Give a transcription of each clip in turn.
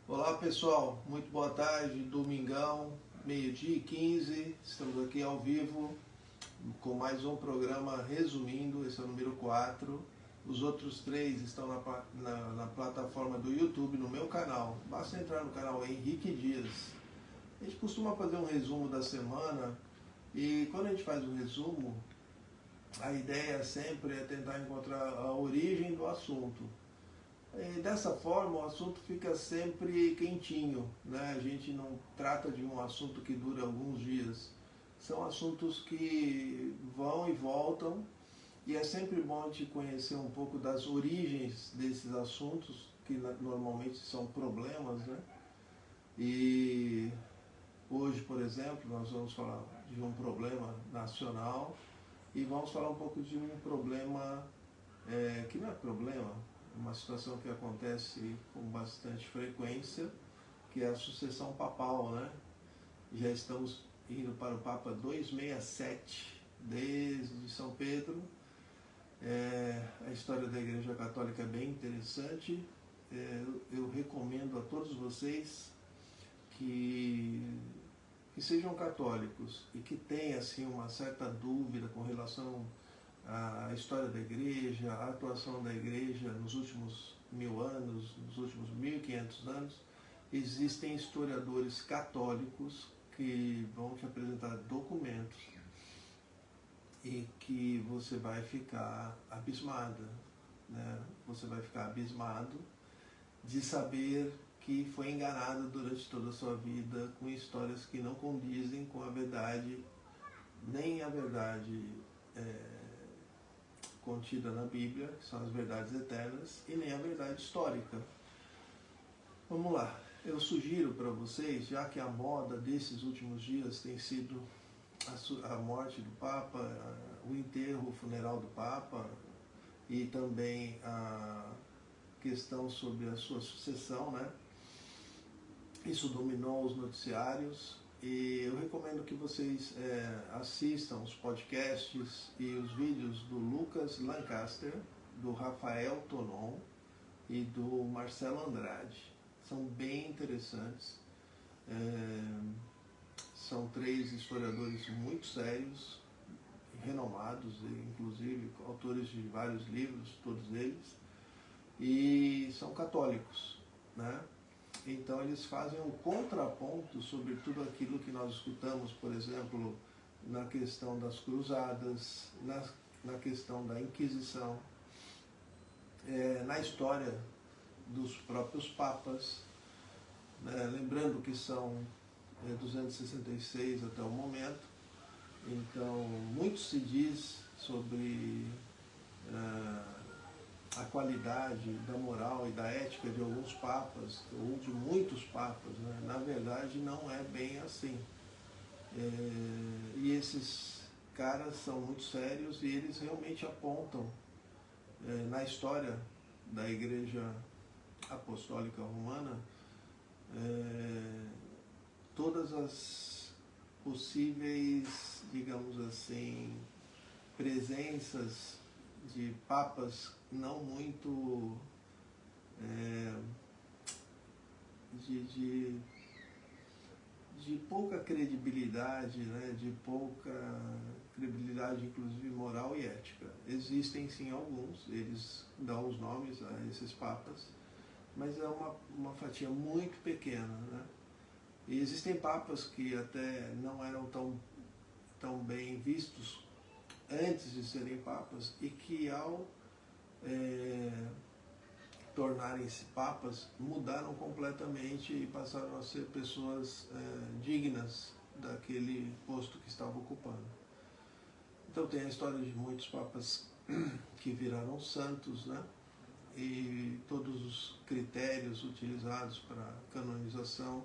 Olá pessoal, muito boa tarde, domingão, meio-dia e 15, estamos aqui ao vivo com mais um programa resumindo, esse é o número 4. Os outros 3 estão na plataforma do YouTube, no meu canal, basta entrar no canal Henrique Dias. A gente costuma fazer um resumo da semana e quando a gente faz um resumo, a ideia sempre é tentar encontrar a origem do assunto. E dessa forma o assunto fica sempre quentinho, né? A gente não trata de um assunto que dura alguns dias. São assuntos que vão e voltam e é sempre bom a gente conhecer um pouco das origens desses assuntos, que normalmente são problemas, né? E hoje, por exemplo, nós vamos falar de um problema nacional e vamos falar um pouco de um problema que não é problema, uma situação que acontece com bastante frequência, que é a sucessão papal, né? Já estamos indo para o Papa 267, desde São Pedro. A história da Igreja Católica é bem interessante. Eu recomendo a todos vocês que sejam católicos e que tenham assim, uma certa dúvida com relação à história da Igreja, a atuação da Igreja nos últimos 1000 anos, nos últimos 1500 anos. Existem historiadores católicos que vão te apresentar documentos e que você vai ficar abismada, né? Você vai ficar abismado de saber que foi enganado durante toda a sua vida com histórias que não condizem com a verdade, nem a verdade contida na Bíblia, que são as verdades eternas, e nem a verdade histórica. Vamos lá, eu sugiro para vocês, já que a moda desses últimos dias tem sido a morte do Papa, o enterro, o funeral do Papa, e também a questão sobre a sua sucessão, né? Isso dominou os noticiários e eu recomendo que vocês assistam os podcasts e os vídeos do Lucas Lancaster, do Rafael Tonon e do Marcelo Andrade. São bem interessantes. São 3 historiadores muito sérios, renomados, inclusive autores de vários livros, todos eles, e são católicos, né? Então eles fazem um contraponto sobre tudo aquilo que nós escutamos, por exemplo, na questão das cruzadas, na questão da Inquisição, na história dos próprios papas, né? Lembrando que são 266 até o momento, então muito se diz sobre a qualidade da moral e da ética de alguns papas, ou de muitos papas, né? Na verdade não é bem assim. E esses caras são muito sérios e eles realmente apontam na história da Igreja Apostólica Romana todas as possíveis, digamos assim, presenças de papas não muito de pouca credibilidade, né? De pouca credibilidade inclusive moral e ética. Existem sim alguns, eles dão os nomes a esses papas, mas é uma fatia muito pequena, né? E existem papas que até não eram tão bem vistos antes de serem papas e que ao tornarem-se papas mudaram completamente e passaram a ser pessoas dignas daquele posto que estavam ocupando. Então tem a história de muitos papas que viraram santos, né? E todos os critérios utilizados para canonização,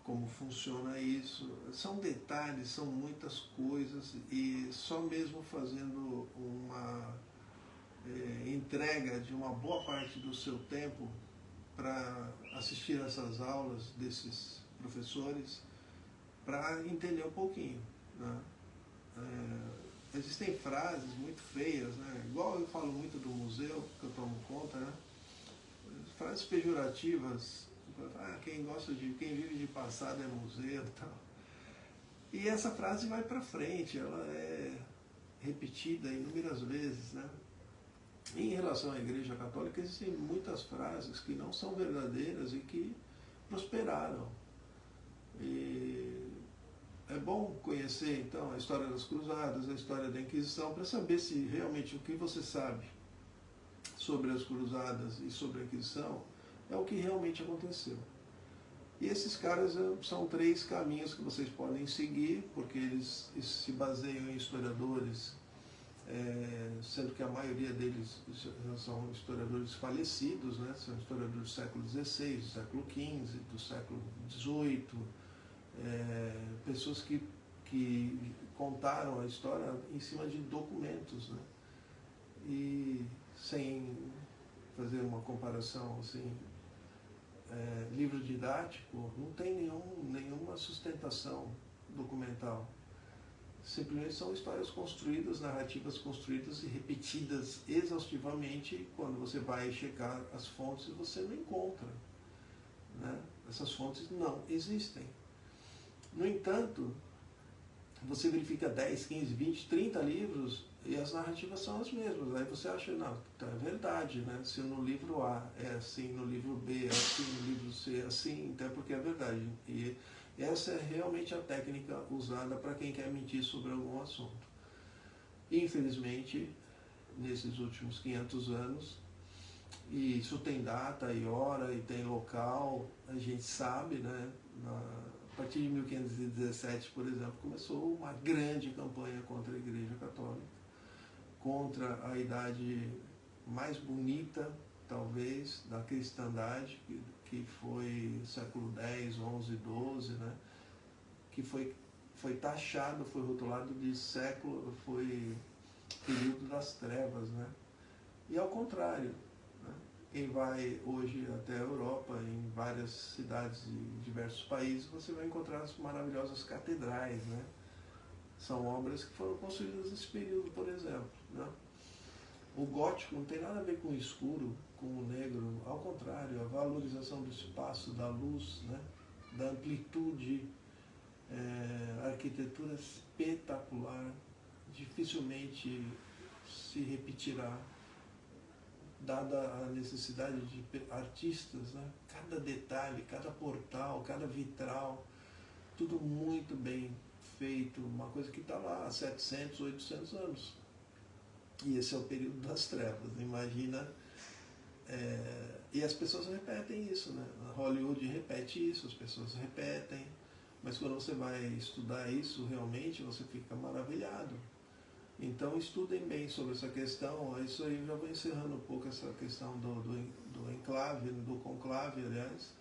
como funciona isso, são detalhes, são muitas coisas e só mesmo fazendo uma entrega de uma boa parte do seu tempo para assistir essas aulas desses professores, para entender um pouquinho, né? Existem frases muito feias, né? Igual eu falo muito do museu, que eu tomo conta, né? Frases pejorativas Quem vive de passado é museu e tal. E essa frase vai para frente, ela é repetida inúmeras vezes, né? Em relação à Igreja Católica, existem muitas frases que não são verdadeiras e que prosperaram. E é bom conhecer, então, a história das Cruzadas, a história da Inquisição, para saber se realmente o que você sabe sobre as Cruzadas e sobre a Inquisição é o que realmente aconteceu. E esses caras são 3 caminhos que vocês podem seguir, porque eles se baseiam em historiadores, sendo que a maioria deles são historiadores falecidos, né? São historiadores do século XVI, do século XV, do século XVIII, pessoas que contaram a história em cima de documentos, né? E sem fazer uma comparação assim, livro didático não tem nenhuma sustentação documental. Simplesmente são histórias construídas, narrativas construídas e repetidas exaustivamente. Quando você vai checar as fontes, você não encontra, né? Essas fontes não existem. No entanto, você verifica 10, 15, 20, 30 livros e as narrativas são as mesmas. Aí você acha, não, é verdade, né? Se no livro A é assim, no livro B é assim, no livro C é assim, então é porque é verdade. E essa é realmente a técnica usada para quem quer mentir sobre algum assunto. Infelizmente, nesses últimos 500 anos, e isso tem data e hora e tem local, a gente sabe, né? A partir de 1517, por exemplo, começou uma grande campanha contra a Igreja Católica, contra a idade mais bonita, talvez, da cristandade, que foi século X, XI, XII, né? Que foi taxado, foi rotulado de século, foi período das trevas, né? E ao contrário, né? Quem vai hoje até a Europa, em várias cidades de diversos países, você vai encontrar as maravilhosas catedrais, né? São obras que foram construídas nesse período, por exemplo, né? O gótico não tem nada a ver com o escuro, com o negro, ao contrário, a valorização do espaço, da luz, né? Da amplitude, arquitetura espetacular, dificilmente se repetirá, dada a necessidade de artistas, né? Cada detalhe, cada portal, cada vitral, tudo muito bem feito, uma coisa que está lá há 700, 800 anos. E esse é o período das trevas, imagina. E as pessoas repetem isso, né? Hollywood repete isso, as pessoas repetem, mas quando você vai estudar isso realmente, você fica maravilhado. Então estudem bem sobre essa questão. Isso aí já vou encerrando um pouco essa questão do enclave, do conclave, aliás,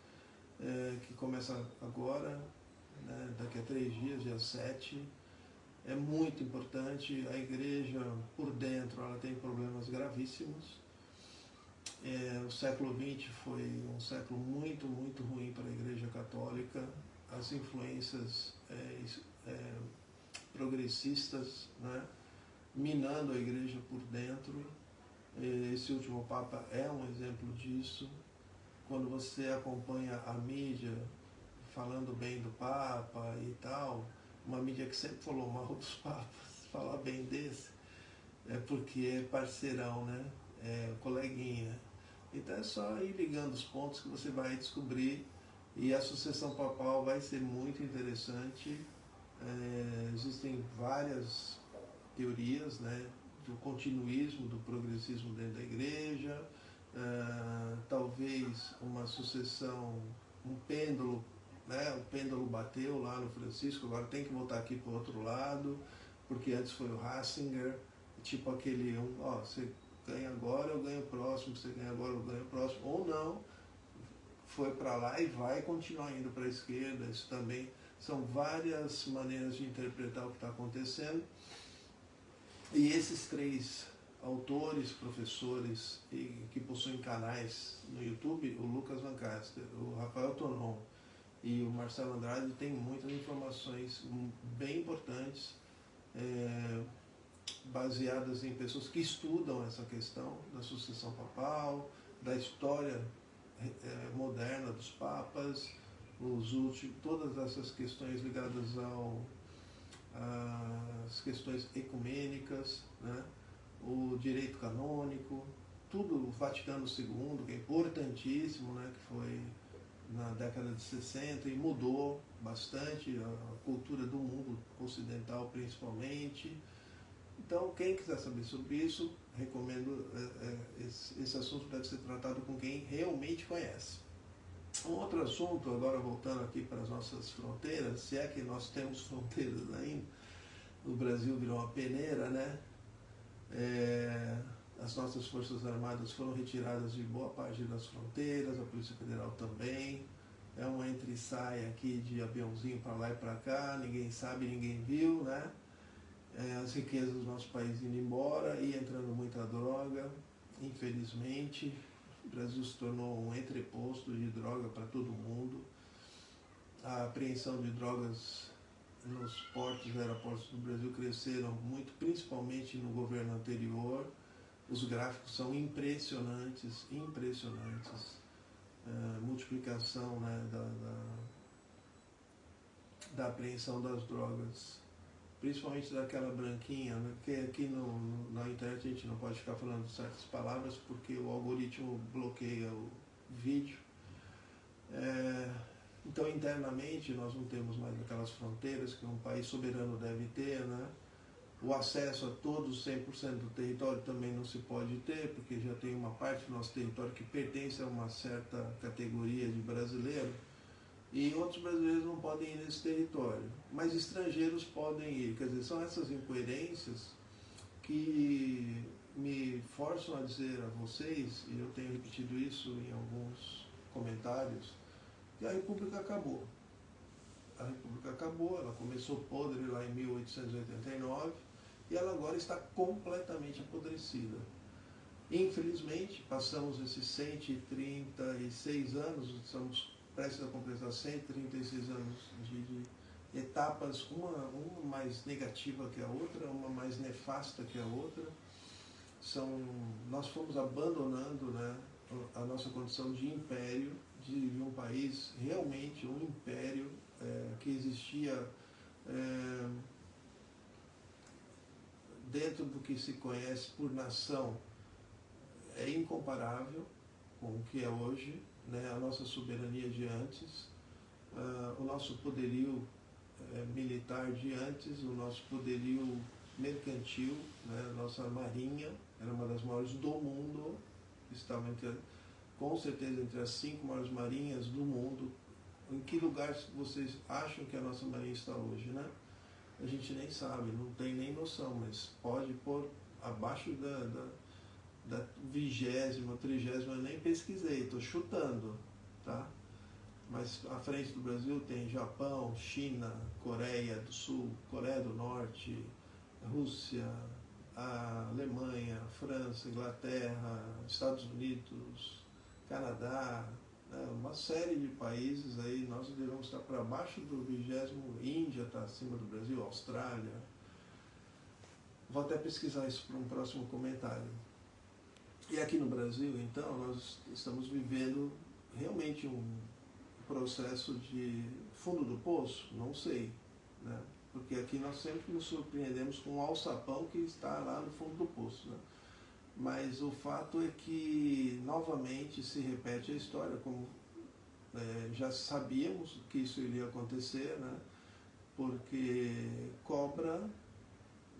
que começa agora, né? Daqui a 3 dias, dia 7. É muito importante. A igreja, por dentro, ela tem problemas gravíssimos. O século XX foi um século muito, muito ruim para a Igreja Católica. As influências progressistas, né, minando a Igreja por dentro. Esse último Papa é um exemplo disso. Quando você acompanha a mídia falando bem do Papa e tal, uma mídia que sempre falou mal dos Papas, falar bem desse, é porque é parceirão, né? É coleguinha. Então é só ir ligando os pontos que você vai descobrir, e a sucessão papal vai ser muito interessante. Existem várias teorias, né, do continuismo, do progressismo dentro da igreja, talvez uma sucessão, um pêndulo, né, o pêndulo bateu lá no Francisco, agora tem que voltar aqui para o outro lado, porque antes foi o Ratzinger, tipo aquele, você ganha agora, eu ganho o próximo, você ganha agora, eu ganho o próximo, ou não, foi para lá e vai continuar indo para a esquerda. Isso também são várias maneiras de interpretar o que está acontecendo. E esses 3 autores, professores que possuem canais no YouTube, o Lucas Van Caster, o Rafael Tonon e o Marcelo Andrade, têm muitas informações bem importantes, baseadas em pessoas que estudam essa questão da sucessão papal, da história moderna dos papas, todas essas questões ligadas às questões ecumênicas, né? O direito canônico, tudo o Vaticano II, que é importantíssimo, né? Que foi na década de 60 e mudou bastante a cultura do mundo ocidental principalmente. Então, quem quiser saber sobre isso, recomendo, esse assunto deve ser tratado com quem realmente conhece. Um outro assunto, agora voltando aqui para as nossas fronteiras, se é que nós temos fronteiras ainda, o Brasil virou uma peneira, né? As nossas Forças Armadas foram retiradas de boa parte das fronteiras, a Polícia Federal também. É uma entra e sai aqui de aviãozinho para lá e para cá, ninguém sabe, ninguém viu, né? As riquezas do nosso país indo embora e entrando muita droga, infelizmente. O Brasil se tornou um entreposto de droga para todo mundo. A apreensão de drogas nos portos e aeroportos do Brasil cresceram muito, principalmente no governo anterior. Os gráficos são impressionantes, impressionantes. Multiplicação, né, da apreensão das drogas, principalmente daquela branquinha, né, que aqui na internet a gente não pode ficar falando certas palavras porque o algoritmo bloqueia o vídeo. Então, internamente, nós não temos mais aquelas fronteiras que um país soberano deve ter, né? O acesso a todos 100% do território também não se pode ter, porque já tem uma parte do nosso território que pertence a uma certa categoria de brasileiro, e outros brasileiros não podem ir nesse território, mas estrangeiros podem ir. Quer dizer, são essas incoerências que me forçam a dizer a vocês, e eu tenho repetido isso em alguns comentários, que a República acabou. A República acabou, ela começou podre lá em 1889 e ela agora está completamente apodrecida. Infelizmente, passamos esses 136 anos, estamos prestes a completar 136 anos de etapas, uma mais negativa que a outra, uma mais nefasta que a outra. Nós fomos abandonando, né, a nossa condição de império, de um país realmente um império que existia dentro do que se conhece por nação, é incomparável com o que é hoje, né? A nossa soberania de antes, o nosso poderio militar de antes, o nosso poderio mercantil, né? A nossa marinha era uma das maiores do mundo, estava com certeza entre as 5 maiores marinhas do mundo. Em que lugar vocês acham que a nossa marinha está hoje, né? A gente nem sabe, não tem nem noção, mas pode pôr abaixo da 20ª, 30ª, eu nem pesquisei, estou chutando, tá? Mas à frente do Brasil tem Japão, China, Coreia do Sul, Coreia do Norte, Rússia, a Alemanha, França, Inglaterra, Estados Unidos, Canadá, uma série de países aí. Nós devemos estar para baixo do 20º, Índia está acima do Brasil, Austrália. Vou até pesquisar isso para um próximo comentário. E aqui no Brasil, então, nós estamos vivendo realmente um processo de fundo do poço, não sei, né? Porque aqui nós sempre nos surpreendemos com um alçapão que está lá no fundo do poço, né? Mas o fato é que novamente se repete a história, como já sabíamos que isso iria acontecer, né? Porque cobra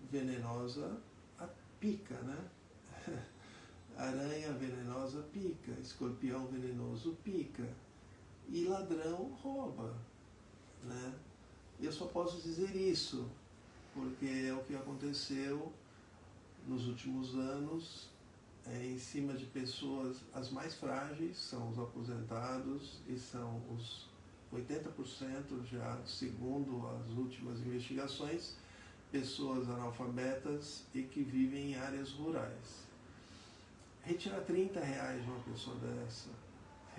venenosa pica, né? Aranha venenosa pica, escorpião venenoso pica e ladrão rouba, né? Eu só posso dizer isso porque é o que aconteceu nos últimos anos, em cima de pessoas, as mais frágeis são os aposentados e são os 80% já, segundo as últimas investigações, pessoas analfabetas e que vivem em áreas rurais. Retirar R$30 de uma pessoa dessa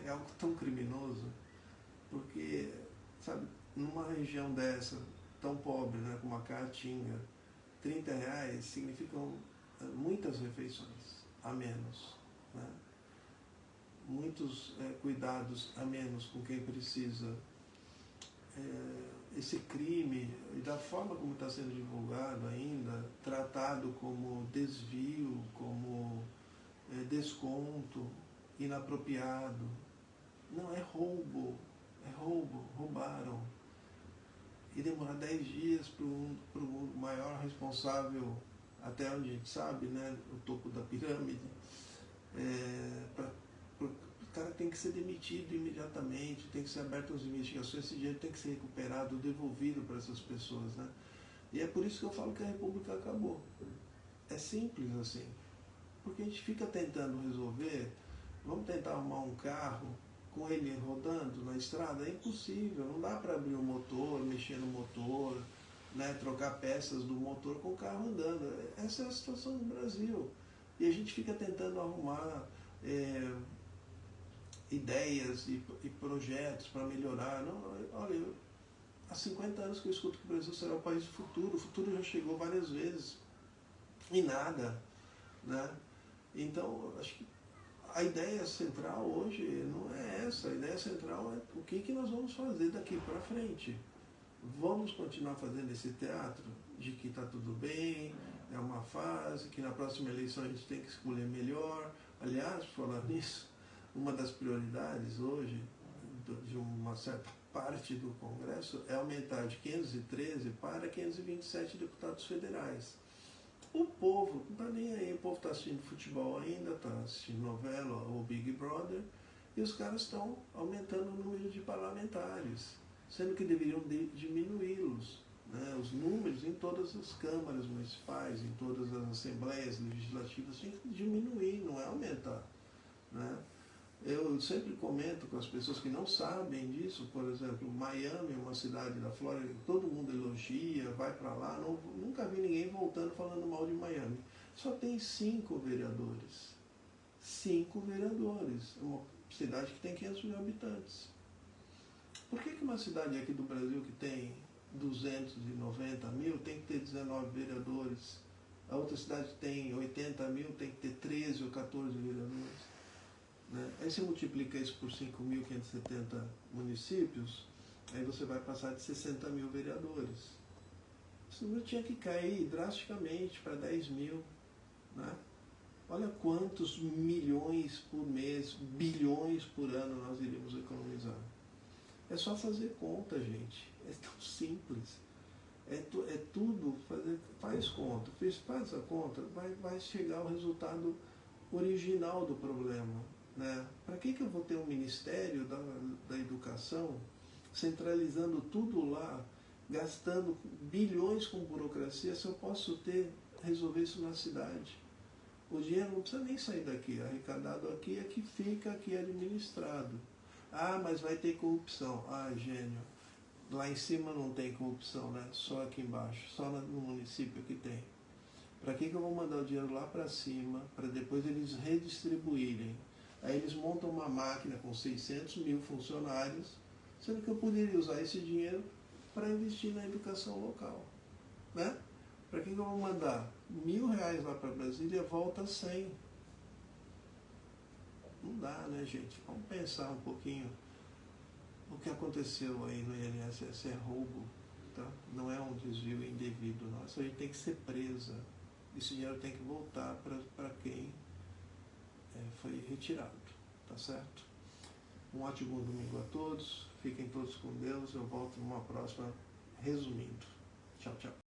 é algo tão criminoso, porque, sabe, numa região dessa, tão pobre, né, como a Caatinga, R$30 significam muitas refeições a menos, né? muitos cuidados a menos com quem precisa. Esse crime, e da forma como está sendo divulgado ainda, tratado como desvio, como desconto, inapropriado. Não, é roubo, roubaram. E demorar 10 dias para o maior responsável, até onde a gente sabe, né, o topo da pirâmide, o cara tem que ser demitido imediatamente, tem que ser abertas as investigações, esse dinheiro tem que ser recuperado, devolvido para essas pessoas, né? E é por isso que eu falo que a República acabou. É simples assim. Porque a gente fica tentando resolver, vamos tentar arrumar um carro com ele rodando na estrada, é impossível, não dá para abrir o motor, mexer no motor, né, trocar peças do motor com o carro andando. Essa é a situação no Brasil. E a gente fica tentando arrumar ideias e projetos para melhorar. Não, olha, há 50 anos que eu escuto que o Brasil será o país do futuro. O futuro já chegou várias vezes e nada, né? Então, acho que a ideia central hoje não é essa. A ideia central é o que nós vamos fazer daqui para frente. Vamos continuar fazendo esse teatro de que está tudo bem, é uma fase, que na próxima eleição a gente tem que escolher melhor. Aliás, falando nisso, uma das prioridades hoje de uma certa parte do Congresso é aumentar de 513 para 527 deputados federais. O povo não está nem aí, o povo está assistindo futebol ainda, está assistindo novela ou Big Brother, e os caras estão aumentando o número de parlamentares, sendo que deveriam diminuí-los, né? Os números em todas as câmaras municipais, em todas as assembleias legislativas, tem que diminuir, não é aumentar, né? Eu sempre comento com as pessoas que não sabem disso, por exemplo, Miami, uma cidade da Flórida, que todo mundo elogia, vai para lá, nunca vi ninguém voltando falando mal de Miami. Só tem 5 vereadores. 5 vereadores. É uma cidade que tem 500 mil habitantes. Por que uma cidade aqui do Brasil que tem 290 mil tem que ter 19 vereadores? A outra cidade que tem 80 mil tem que ter 13 ou 14 vereadores? Né? Aí você multiplica isso por 5.570 municípios, aí você vai passar de 60 mil vereadores. Esse número tinha que cair drasticamente para 10 mil. Né? Olha quantos milhões por mês, bilhões por ano nós iríamos economizar. É só fazer conta, gente. É tão simples. É tudo, faz conta. Faz a conta, vai chegar ao resultado original do problema. Né? Para que eu vou ter um Ministério da Educação centralizando tudo lá, gastando bilhões com burocracia, se eu posso resolver isso na cidade? O dinheiro não precisa nem sair daqui, arrecadado aqui é que fica aqui administrado. Ah, mas vai ter corrupção. Ah, gênio. Lá em cima não tem corrupção, né? Só aqui embaixo, só no município que tem. Para que eu vou mandar o dinheiro lá para cima, para depois eles redistribuírem? Aí eles montam uma máquina com 600 mil funcionários, sendo que eu poderia usar esse dinheiro para investir na educação local. Né? Para que eu vou mandar R$1.000 lá para Brasília e volta 100? Não dá, né, gente? Vamos pensar um pouquinho. O que aconteceu aí no INSS é roubo, tá? Não é um desvio indevido, não. Essa gente tem que ser presa. Esse dinheiro tem que voltar para quem foi retirado, tá certo? Um ótimo domingo a todos, fiquem todos com Deus, eu volto numa próxima resumindo. Tchau, tchau.